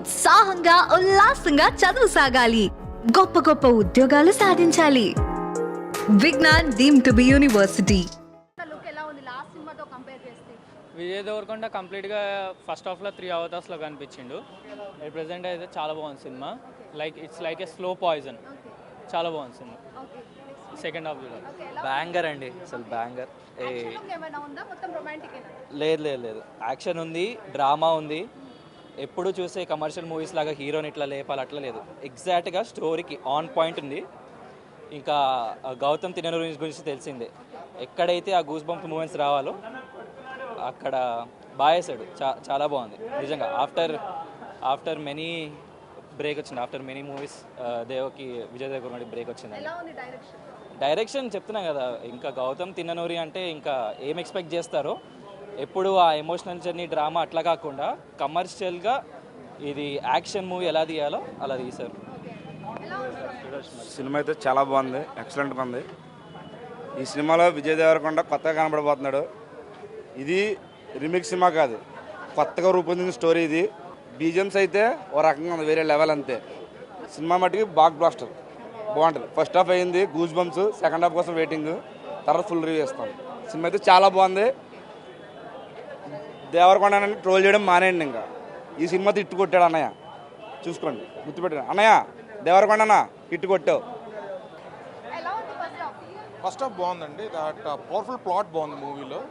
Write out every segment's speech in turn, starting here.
ఉత్సాహంగా ఉల్లాసంగా చదువు సాగాలి, గొప్ప గొప్ప ఉద్యోగాలు సాధించాలి. Vignan deemed to be university. Look ఎలా ఉంది లాస్ట్ సినిమాతో కంపేర్ చేస్తే? విజయ్ దేవరకొండ కంప్లీట్గా ఫస్ట్ హాఫ్లో 3 అవతార్స్లో కనిపించిండు. ప్రెసెంట్ అయితే చాలా బాగుంది cinema. It's like A slow poison. చాలా బాగుంది సినిమా. సెకండ్ హాఫ్ కూడా బ్యాంగర్ అండి, అసలు బ్యాంగర్. ఏమైనా ఉందా? మొత్తం రొమాంటిక్ లేదు, యాక్షన్ ఉంది, డ్రామా ఉంది. ఎప్పుడు చూసే కమర్షియల్ మూవీస్ లాగా హీరోని ఇట్లా లేపాలి అట్లా లేదు. ఎగ్జాక్ట్గా స్టోరీకి ఆన్ పాయింట్ ఉంది. ఇంకా గౌతమ్ తిన్ననూరి గురించి తెలిసిందే, ఎక్కడైతే ఆ గూస్ బంప్ మూమెంట్స్ రావాలో అక్కడ బాగా వేసాడు. చాలా బాగుంది నిజంగా. ఆఫ్టర్ మెనీ బ్రేక్ వచ్చింది, ఆఫ్టర్ మెనీ మూవీస్ దేవకి విజయ్ దేవరకొండ బ్రేక్ వచ్చింది. డైరెక్షన్ చెప్తున్నా కదా, ఇంకా గౌతమ్ తిన్ననూరి అంటే ఇంకా ఏం ఎక్స్పెక్ట్ చేస్తారో, ఎప్పుడు ఆ ఎమోషనల్ జర్నీ డ్రామా అట్లా కాకుండా కమర్షియల్గా ఇది యాక్షన్ మూవీ ఎలా తీయాలో అలా తీశారు. సినిమా అయితే చాలా బాగుంది, ఎక్సలెంట్గా ఉంది. ఈ సినిమాలో విజయ్ దేవరకొండ కొత్తగా కనబడబోతున్నాడు. ఇది రీమేక్ సినిమా కాదు, కొత్తగా రూపొందించిన స్టోరీ ఇది. బీజిఎమ్స్ అయితే ఓ రకంగా ఉంది, వేరే లెవెల్ అంతే. సినిమా మటుకి బాగ్ బ్లాస్టర్ బాగుంటుంది. ఫస్ట్ హాఫ్ అయింది గూస్ బంప్స్, సెకండ్ హాఫ్ కోసం వెయిటింగ్, తర్వాత ఫుల్ రివ్యూ ఇస్తాం. సినిమా అయితే చాలా బాగుంది. దేవరకొండ ట్రోల్ చేయడం మానేయండి. ఇంకా ఈ సినిమా ఇట్టు కొట్టాడు అన్నయ్య, చూసుకోండి, గుర్తుపెట్టాడు అన్నయ్య. దేవరకొండ అన్న ఇట్టు కొట్టావు. ఫస్ట్ హాఫ్ బాగుందండి, దట్ పవర్ఫుల్ ప్లాట్ బాగుంది మూవీలో.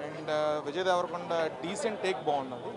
And Vijay Deverakonda decent take బాగున్నది.